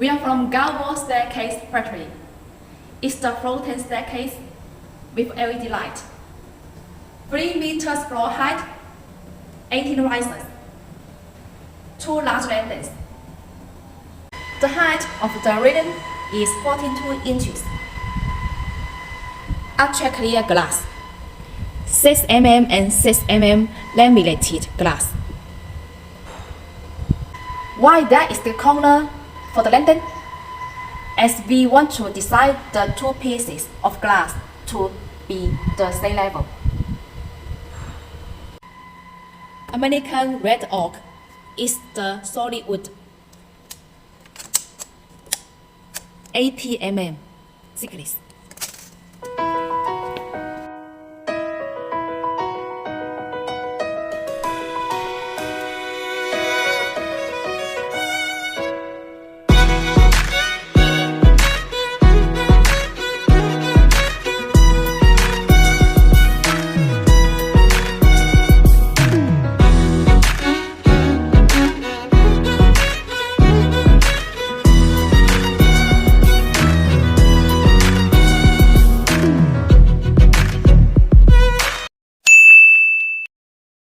We are from Galvo Staircase Factory. It's the floating staircase with LED light. 3 meters floor height, 18 rises, 2 large landings. The height of the railing is 42 inches. Ultra clear glass, 6 mm and 6 mm laminated glass. Why that is the corner for the landing? As we want to design the 2 pieces of glass to be the same level. American red oak is the solid wood, 80 mm thickness.